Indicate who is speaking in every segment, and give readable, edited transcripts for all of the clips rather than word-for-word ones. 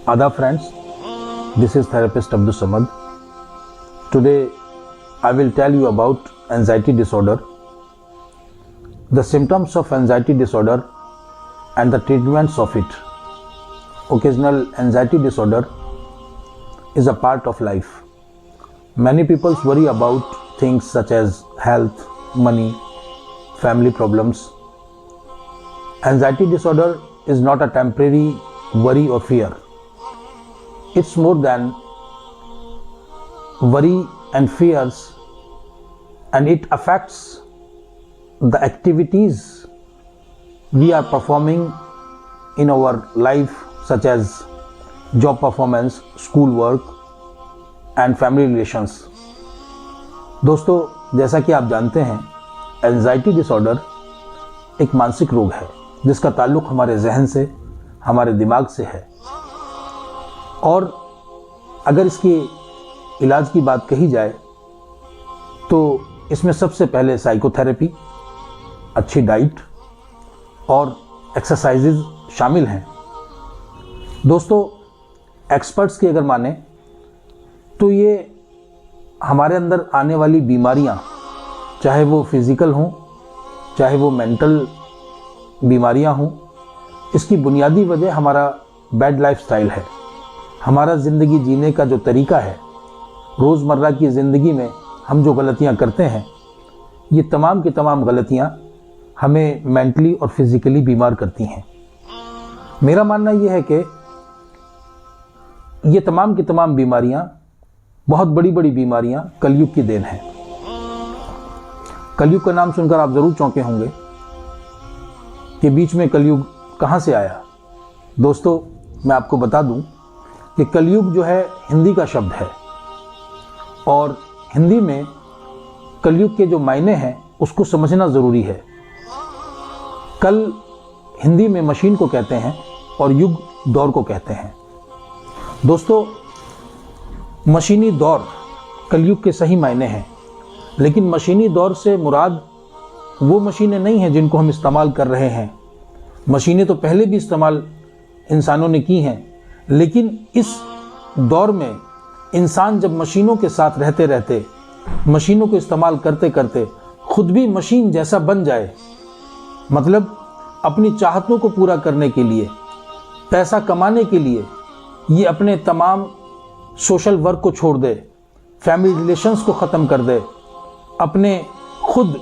Speaker 1: Ada friends, this is therapist Abdul Samad. Today I will tell you about anxiety disorder, the symptoms of anxiety disorder and the treatments of it. Occasional anxiety disorder is a part of life. Many people worry about things such as health, money, family problems. Anxiety disorder is not a temporary worry or fear. It's more than worry and fears, and it affects the activities we are performing in our life, such as job performance, school work and family relations. दोस्तों, जैसा कि आप जानते हैं, anxiety disorder एक मानसिक रोग है जिसका ताल्लुक हमारे जहन से, हमारे दिमाग से है। और अगर इसके इलाज की बात कही जाए तो इसमें सबसे पहले साइकोथेरेपी, अच्छी डाइट और एक्सरसाइजेज शामिल हैं। दोस्तों, एक्सपर्ट्स की अगर माने तो ये हमारे अंदर आने वाली बीमारियां, चाहे वो फिज़िकल हों, चाहे वो मेंटल बीमारियां हों, इसकी बुनियादी वजह हमारा बैड लाइफस्टाइल है। हमारा ज़िंदगी जीने का जो तरीका है, रोज़मर्रा की ज़िंदगी में हम जो गलतियां करते हैं, ये तमाम की तमाम गलतियां हमें मेंटली और फिज़िकली बीमार करती हैं। मेरा मानना ये है कि ये तमाम की तमाम बीमारियां, बहुत बड़ी बड़ी बीमारियां कलयुग की देन है। कलयुग का नाम सुनकर आप ज़रूर चौंके होंगे कि बीच में कलयुग कहाँ से आया। दोस्तों, मैं आपको बता दूं कि कलयुग जो है हिंदी का शब्द है और हिंदी में कलयुग के जो मायने हैं उसको समझना ज़रूरी है। कल हिंदी में मशीन को कहते हैं और युग दौर को कहते हैं। दोस्तों, मशीनी दौर कलयुग के सही मायने हैं, लेकिन मशीनी दौर से मुराद वो मशीनें नहीं हैं जिनको हम इस्तेमाल कर रहे हैं। मशीनें तो पहले भी इस्तेमाल इंसानों ने की हैं, लेकिन इस दौर में इंसान जब मशीनों के साथ रहते रहते, मशीनों को इस्तेमाल करते करते खुद भी मशीन जैसा बन जाए, मतलब अपनी चाहतों को पूरा करने के लिए, पैसा कमाने के लिए ये अपने तमाम सोशल वर्क को छोड़ दे, फैमिली रिलेशंस को ख़त्म कर दे, अपने खुद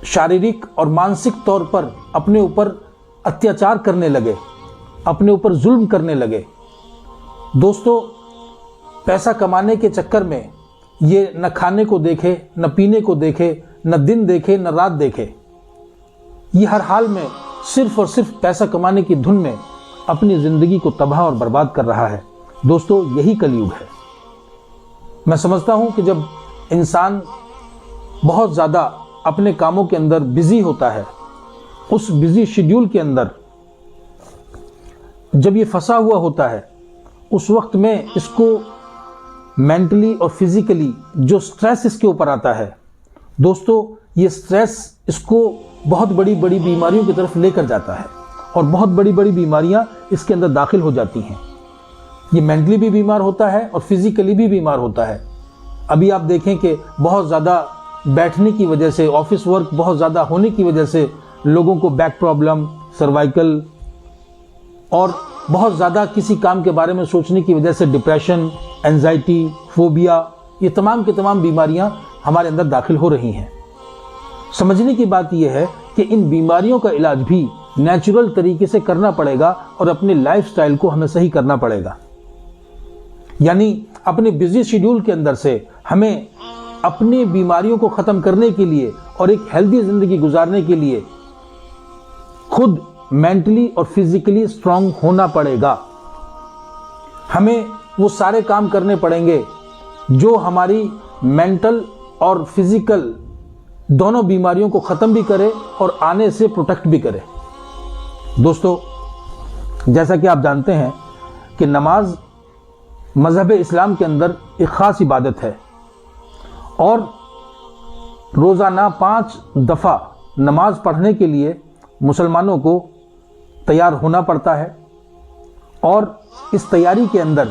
Speaker 1: शारीरिक और मानसिक तौर पर अपने ऊपर अत्याचार करने लगे, अपने ऊपर जुल्म करने लगे। दोस्तों, पैसा कमाने के चक्कर में ये न खाने को देखे, न पीने को देखे, न दिन देखे, न रात देखे। ये हर हाल में सिर्फ और सिर्फ पैसा कमाने की धुन में अपनी ज़िंदगी को तबाह और बर्बाद कर रहा है। दोस्तों, यही कलयुग है। मैं समझता हूँ कि जब इंसान बहुत ज़्यादा अपने कामों के अंदर बिजी होता है, उस बिजी शेड्यूल के अंदर जब ये फंसा हुआ होता है, उस वक्त में इसको मेंटली और फिजिकली जो स्ट्रेस इसके ऊपर आता है, दोस्तों, ये स्ट्रेस इसको बहुत बड़ी बड़ी बीमारियों की तरफ लेकर जाता है और बहुत बड़ी बड़ी बीमारियां इसके अंदर दाखिल हो जाती हैं। ये मेंटली भी बीमार होता है और फिजिकली भी बीमार होता है। अभी आप देखें कि बहुत ज़्यादा बैठने की वजह से, ऑफिस वर्क बहुत ज़्यादा होने की वजह से लोगों को बैक प्रॉब्लम, सर्वाइकल और बहुत ज़्यादा किसी काम के बारे में सोचने की वजह से डिप्रेशन, एंजाइटी, फोबिया, ये तमाम की तमाम बीमारियां हमारे अंदर दाखिल हो रही हैं। समझने की बात यह है कि इन बीमारियों का इलाज भी नेचुरल तरीके से करना पड़ेगा और अपने लाइफस्टाइल को हमें सही करना पड़ेगा। यानी अपने बिजी शेड्यूल के अंदर से हमें अपनी बीमारियों को ख़त्म करने के लिए और एक हेल्दी ज़िंदगी गुजारने के लिए खुद मेंटली और फिजिकली स्ट्रांग होना पड़ेगा। हमें वो सारे काम करने पड़ेंगे जो हमारी मेंटल और फिजिकल दोनों बीमारियों को ख़त्म भी करे और आने से प्रोटेक्ट भी करे। दोस्तों, जैसा कि आप जानते हैं कि नमाज मज़हब इस्लाम के अंदर एक ख़ास इबादत है और रोज़ाना 5 दफ़ा नमाज पढ़ने के लिए मुसलमानों को तैयार होना पड़ता है और इस तैयारी के अंदर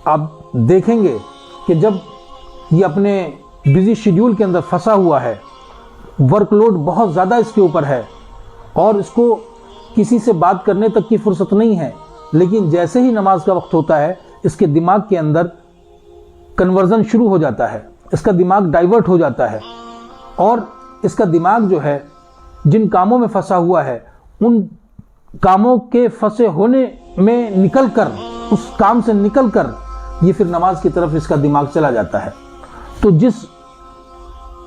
Speaker 1: आप देखेंगे कि जब ये अपने बिजी शेड्यूल के अंदर फंसा हुआ है, वर्कलोड बहुत ज़्यादा इसके ऊपर है और इसको किसी से बात करने तक की फुर्सत नहीं है, लेकिन जैसे ही नमाज का वक्त होता है इसके दिमाग के अंदर कन्वर्जन शुरू हो जाता है, इसका दिमाग डाइवर्ट हो जाता है और इसका दिमाग जो है जिन कामों में फंसा हुआ है उन कामों के फंसे होने में निकलकर, उस काम से निकलकर ये फिर नमाज की तरफ इसका दिमाग चला जाता है। तो जिस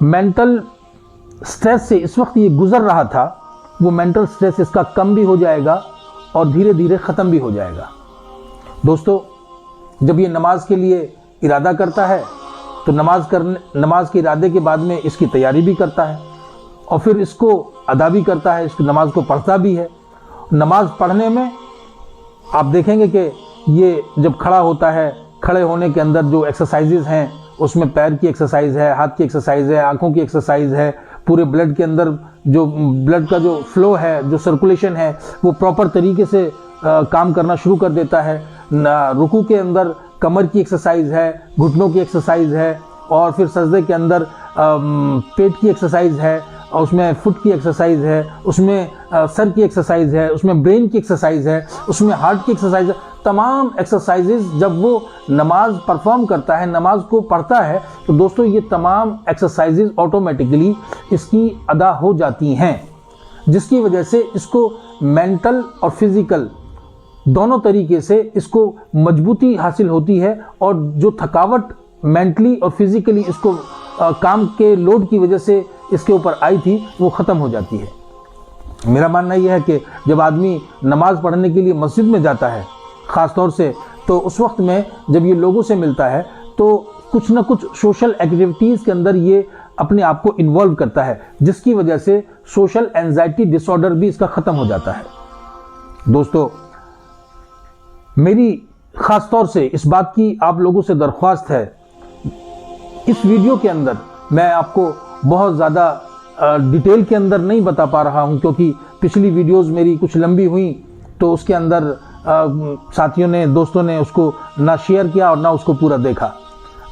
Speaker 1: मेंटल स्ट्रेस से इस वक्त ये गुजर रहा था वो मेंटल स्ट्रेस इसका कम भी हो जाएगा और धीरे धीरे ख़त्म भी हो जाएगा। दोस्तों, जब ये नमाज के लिए इरादा करता है तो नमाज के इरादे के बाद में इसकी तैयारी भी करता है और फिर इसको अदा भी करता है, इसकी नमाज को पढ़ता भी है। नमाज पढ़ने में आप देखेंगे कि ये जब खड़ा होता है, खड़े होने के अंदर जो एक्सरसाइजेज हैं उसमें पैर की एक्सरसाइज है, हाथ की एक्सरसाइज है, आंखों की एक्सरसाइज है, पूरे ब्लड के अंदर जो ब्लड का जो फ्लो है, जो सर्कुलेशन है वो प्रॉपर तरीके से काम करना शुरू कर देता है। रुकू के अंदर कमर की एक्सरसाइज है, घुटनों की एक्सरसाइज है और फिर सजदे के अंदर पेट की एक्सरसाइज है और उसमें फुट की एक्सरसाइज है, उसमें सर की एक्सरसाइज है, उसमें ब्रेन की एक्सरसाइज है, उसमें हार्ट की एक्सरसाइज है। तमाम एक्सरसाइजेज जब वो नमाज परफॉर्म करता है, नमाज को पढ़ता है, तो दोस्तों ये तमाम एक्सरसाइजेज ऑटोमेटिकली इसकी अदा हो जाती हैं, जिसकी वजह से इसको मेंटल और फिजिकल दोनों तरीके से इसको मजबूती हासिल होती है और जो थकावट मेंटली और फिजिकली इसको काम के लोड की वजह से इसके ऊपर आई थी वो ख़त्म हो जाती है। मेरा मानना यह है कि जब आदमी नमाज पढ़ने के लिए मस्जिद में जाता है ख़ास तौर से, तो उस वक्त में जब ये लोगों से मिलता है तो कुछ ना कुछ सोशल एक्टिविटीज़ के अंदर ये अपने आप को इन्वॉल्व करता है, जिसकी वजह से सोशल एंजाइटी डिसऑर्डर भी इसका ख़त्म हो जाता है। दोस्तों, मेरी ख़ास तौर से इस बात की आप लोगों से दरख्वास्त है, इस वीडियो के अंदर मैं आपको बहुत ज़्यादा डिटेल के अंदर नहीं बता पा रहा हूं, क्योंकि पिछली वीडियोस मेरी कुछ लंबी हुई तो उसके अंदर साथियों ने, दोस्तों ने उसको ना शेयर किया और ना उसको पूरा देखा।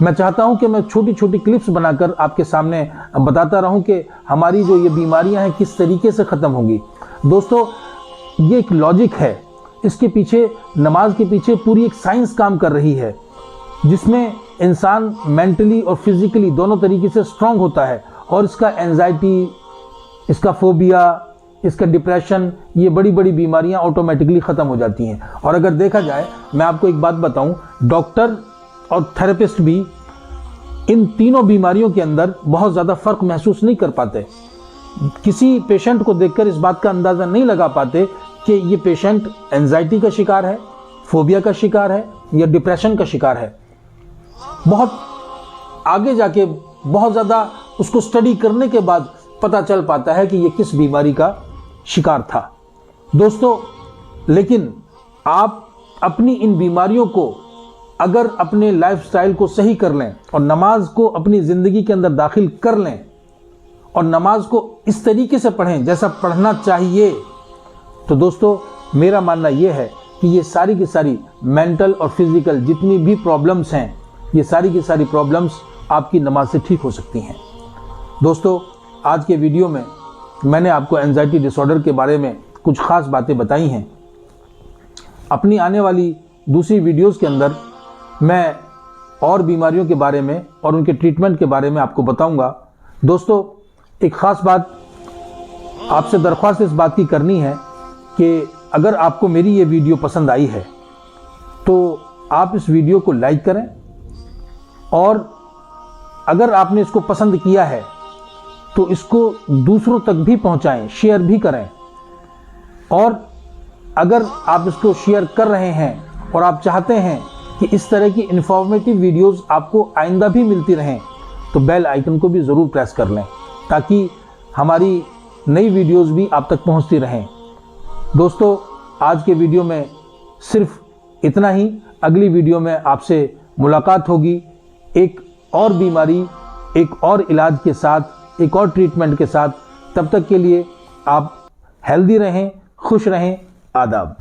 Speaker 1: मैं चाहता हूं कि मैं छोटी छोटी क्लिप्स बनाकर आपके सामने बताता रहूं कि हमारी जो ये बीमारियां हैं किस तरीके से ख़त्म होंगी। दोस्तों, ये एक लॉजिक है, इसके पीछे, नमाज के पीछे पूरी एक साइंस काम कर रही है, जिसमें इंसान मेंटली और फिजिकली दोनों तरीके से स्ट्रांग होता है और इसका एंजाइटी, इसका फोबिया, इसका डिप्रेशन, ये बड़ी बड़ी बीमारियां ऑटोमेटिकली ख़त्म हो जाती हैं। और अगर देखा जाए, मैं आपको एक बात बताऊं, डॉक्टर और थेरेपिस्ट भी इन तीनों बीमारियों के अंदर बहुत ज़्यादा फ़र्क महसूस नहीं कर पाते। किसी पेशेंट को देखकर इस बात का अंदाज़ा नहीं लगा पाते कि ये पेशेंट एंजाइटी का शिकार है, फोबिया का शिकार है या डिप्रेशन का शिकार है। बहुत आगे जाके बहुत ज़्यादा उसको स्टडी करने के बाद पता चल पाता है कि ये किस बीमारी का शिकार था। दोस्तों, लेकिन आप अपनी इन बीमारियों को अगर अपने लाइफस्टाइल को सही कर लें और नमाज को अपनी ज़िंदगी के अंदर दाखिल कर लें और नमाज को इस तरीके से पढ़ें जैसा पढ़ना चाहिए, तो दोस्तों मेरा मानना यह है कि ये सारी की सारी मेंटल और फिजिकल जितनी भी प्रॉब्लम्स हैं, ये सारी की सारी प्रॉब्लम्स आपकी नमाज से ठीक हो सकती हैं। दोस्तों, आज के वीडियो में मैंने आपको एंजाइटी डिसऑर्डर के बारे में कुछ ख़ास बातें बताई हैं। अपनी आने वाली दूसरी वीडियोस के अंदर मैं और बीमारियों के बारे में और उनके ट्रीटमेंट के बारे में आपको बताऊंगा। दोस्तों, एक ख़ास बात आपसे दरख्वास्त इस बात की करनी है कि अगर आपको मेरी ये वीडियो पसंद आई है तो आप इस वीडियो को लाइक करें और अगर आपने इसको पसंद किया है तो इसको दूसरों तक भी पहुंचाएं, शेयर भी करें। और अगर आप इसको शेयर कर रहे हैं और आप चाहते हैं कि इस तरह की इन्फॉर्मेटिव वीडियोस आपको आइंदा भी मिलती रहें, तो बेल आइकन को भी ज़रूर प्रेस कर लें ताकि हमारी नई वीडियोस भी आप तक पहुंचती रहें। दोस्तों, आज के वीडियो में सिर्फ इतना ही। अगली वीडियो में आपसे मुलाकात होगी एक और बीमारी, एक और इलाज के साथ, एक और ट्रीटमेंट के साथ। तब तक के लिए आप हेल्दी रहें, खुश रहें। आदाब।